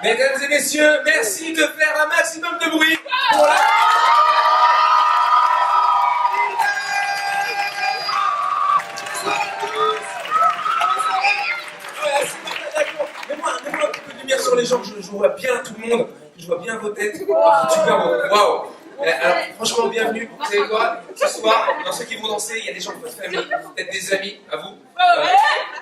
Mesdames et messieurs, merci de faire un maximum de bruit pour la... Mets-moi un petit peu de lumière sur les gens, je vois bien tout le monde, je vois bien vos têtes. Super beau, waouh. Alors, franchement, bienvenue. Vous savez quoi? Ce soir, dans ceux qui vont danser, il y a des gens de votre famille, peut-être des amis à vous.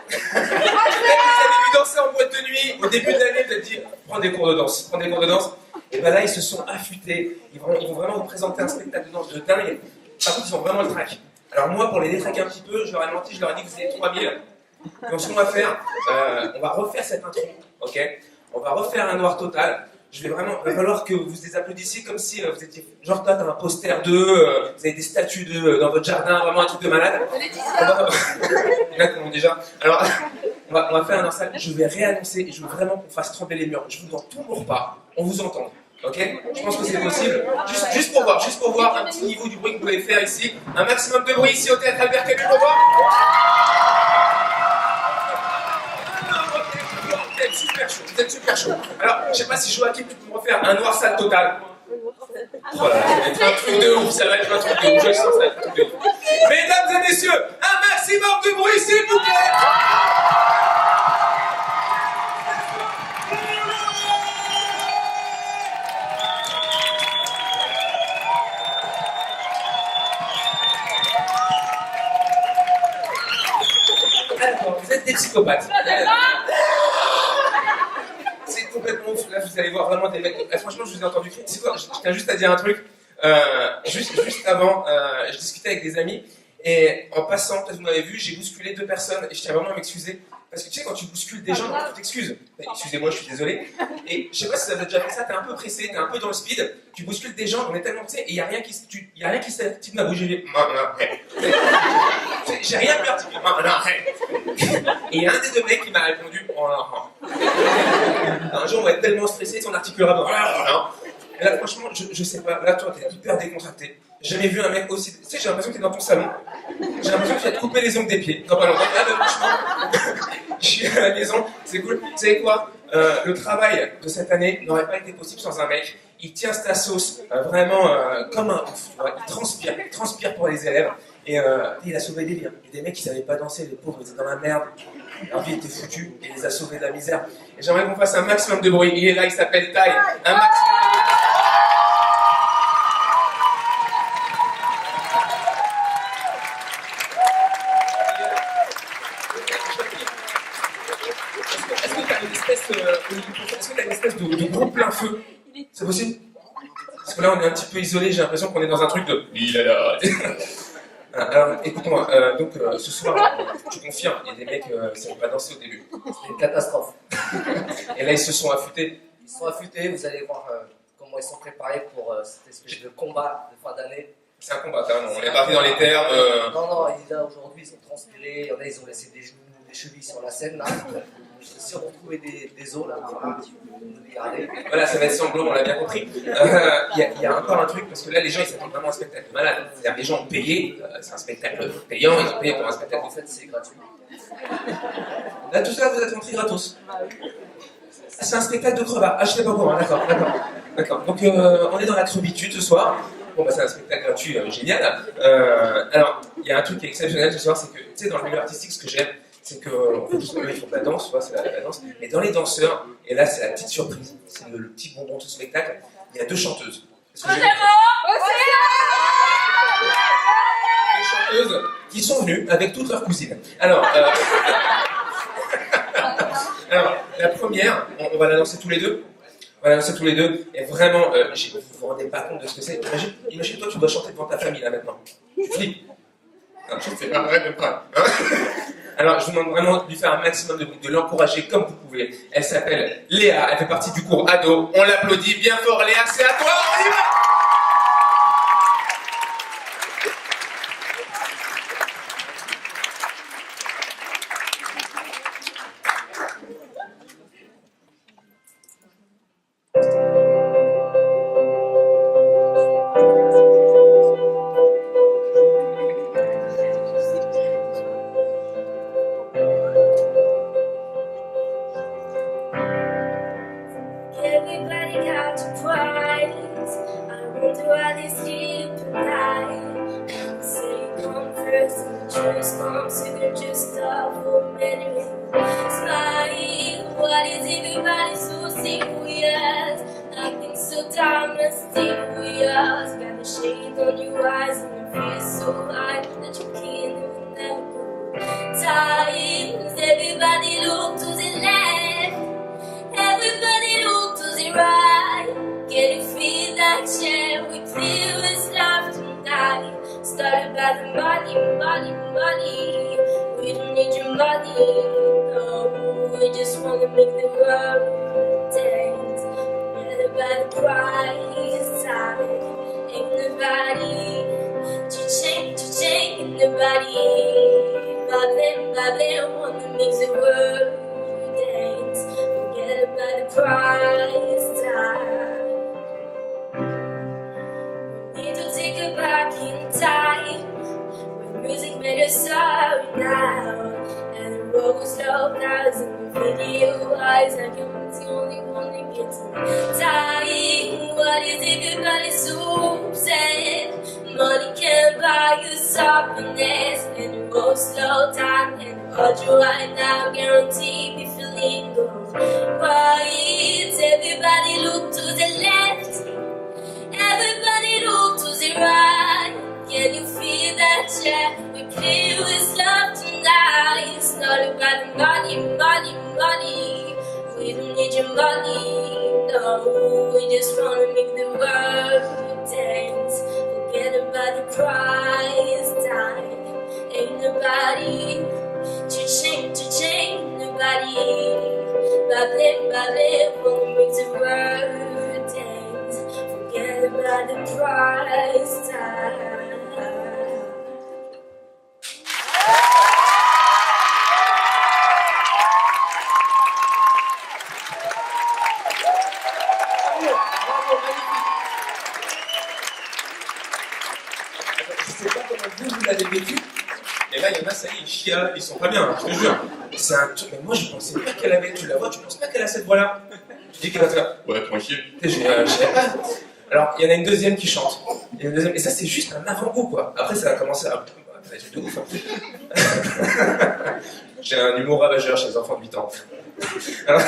Peut-être que vous avez vu danser en boîte de nuit au début de l'année, vous avez dit prends des cours de danse, prends des cours de danse. Et ben là, ils se sont affûtés. Ils vont vraiment vous présenter un spectacle de danse de dingue. Par contre, ils ont vraiment le trac. Alors, moi, pour les détraquer un petit peu, je leur ai menti, je leur ai dit que vous étiez 3000. Donc, ce qu'on va faire, on va refaire cette intro, ok? On va refaire un noir total. Il va falloir que vous les applaudissiez comme si vous étiez, genre toi t'as un poster d'eux, vous avez des statues d'eux dans votre jardin, vraiment un truc de malade. Exactement déjà. Alors, on va faire un ensemble, je vais réannoncer et je veux vraiment qu'on fasse trembler les murs. Je vous entends toujours pas, on vous entend. Ok? Je pense que c'est possible. Juste pour voir un petit niveau du bruit que vous pouvez faire ici. Un maximum de bruit ici au théâtre Albert Camus pour voir. Vous êtes super chaud. Alors, je sais pas si Joachim, tu peux me refaire un noir sale total. Voilà, ça va être un truc de ouf, ça va être un truc de ouf. Je sens ça va être un truc de ouf. Mesdames et messieurs, un maximum de bruit, s'il vous plaît. Alors, vous êtes des psychopathes. C'est complètement ouf. Là, vous allez voir vraiment des mecs. Franchement, je vous ai entendu crier. C'est quoi? Je tiens juste à dire un truc. Juste avant, je discutais avec des amis et en passant, peut-être vous m'avez vu, j'ai bousculé 2 personnes et je tiens vraiment à m'excuser. Parce que tu sais, quand tu bouscules des gens, tu t'excuses. Excusez-moi, je suis désolé. Et je sais pas si ça vous a déjà fait ça, t'es un peu pressé, t'es un peu dans le speed, tu bouscules des gens, on est tellement pressé et il n'y a rien qui s'est dit de ma bouche. J'ai rien pu articuler. Et il y a un des 2 mecs qui m'a répondu. Un jour, on va être tellement stressé, on articulera. Et là, franchement, je sais pas. Là, toi, t'es hyper décontracté. J'ai jamais vu un mec aussi. Tu sais, j'ai l'impression que t'es dans ton salon. J'ai l'impression que tu vas te couper les ongles des pieds. Non, pas longtemps. Franchement, je suis à la maison. C'est cool. Vous savez quoi? Le travail de cette année n'aurait pas été possible sans un mec. Il tient sa sauce vraiment comme un ouf. Il transpire pour les élèves. Et il a sauvé des vies. Il y a des mecs qui savaient pas danser, les pauvres, ils étaient dans la merde. Leur vie était foutue, et il les a sauvés de la misère. Et j'aimerais qu'on fasse un maximum de bruit. Il est là, il s'appelle Tai. Un maximum de bruit. Est-ce que t'as une espèce de gros plein feu? C'est possible? Parce que là, on est un petit peu isolé, j'ai l'impression qu'on est dans un truc de... Alors, écoute-moi, ce soir, tu confirmes, il y a des mecs qui ne savaient pas danser au début. C'était une catastrophe. Et là, ils se sont affûtés. Ils sont affûtés, vous allez voir comment ils sont préparés pour cette espèce de combat de fin d'année. C'est un combat, quand même, on est parti dans les termes. Non, là, aujourd'hui, ils ont transpiré, il y en a, ils ont laissé des genoux, des chevilles sur la scène, là. Si on retrouvait des os, là, regardez. Voilà, ça va être sanglant, on l'a bien compris. Il y a encore un truc, parce que là, les gens, ils s'attendent vraiment à un spectacle de malade. C'est-à-dire, les gens ont payé, c'est un spectacle payant, ils ont payé pour un spectacle. En fait, c'est gratuit. Là, tout ça, vous êtes rentrés gratos. C'est un spectacle de crevard. Ah, je sais pas comment, d'accord. Donc, on est dans la crevitude ce soir. Bon, bah, c'est un spectacle gratuit génial. Alors, il y a un truc qui est exceptionnel ce soir, c'est que, tu sais, dans le milieu artistique, ce que j'aime, c'est que, justement, ils font de la danse, tu vois, c'est la danse. Mais dans les danseurs, et là, c'est la petite surprise, c'est le petit bonbon de ce spectacle, il y a 2 chanteuses. Deux chanteuses qui sont venues avec toutes leurs cousines. Alors, la première, on va la danser tous les deux. Et vraiment, vous vous rendez pas compte de ce que c'est. Imagine toi, tu dois chanter devant ta famille là maintenant. Tu flippes. Non, je ne fais pas vrai de pas. Hein. Alors, je vous demande vraiment de lui faire un maximum de bruit, de l'encourager comme vous pouvez. Elle s'appelle Léa, elle fait partie du cours ado. On l'applaudit bien fort, Léa, c'est à toi, on y va! about to prize. I wonder why they sleep at night. They say come first and the truth comes second, just stop for a minute. Smile, why is everybody so serious? Nothing so damn mysterious. Got the shade on your eyes and your face so high that you can't even let go. Times, everybody look to the left, everybody look to the right. Can you feel that chair? We clear this love tonight. Started by the money, money, money. We don't need your money, no. We just wanna make the world dance. Forget about the price tag. Ain't nobody ain't nobody. Babylon, wanna make the world dance. Forget about the price tag. Need to take it back in time. When music made us sorry now. And the road was slow down and the video eyes. Like I'm the only one that gets dying. What is everybody so upset? Money can't buy you softness. And the road slow down and hold you right now. Guarantee me feeling goes right. Everybody look to the left. Everybody look to the right. Can you feel that chair? We play with love tonight. It's not about the money, money, money. We don't need your money, no. We just wanna make the world dance. Forget about the price tag. Ain't nobody cha-ching, nobody. Babylon, wanna make the world dance. Forget about the price tag. Je sais pas comment vous l'avez vécu, mais là, il y en a, ça y est, ils chialent, ils sont pas bien, hein, je te jure. C'est un truc, mais moi, je pensais pas qu'elle avait, tu la vois, tu penses pas qu'elle a cette voix-là. Tu dis qu'elle va faire, ouais, tranquille. Je savais pas. Alors, il y en a une deuxième qui chante. Il y a une deuxième, et ça, c'est juste un avant-goût, quoi. Après, ça a commencé à. Ça a été de ouf, hein. J'ai un humour ravageur chez les enfants de 8 ans. Alors,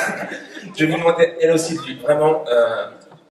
je vais vous demander, elle aussi, vraiment,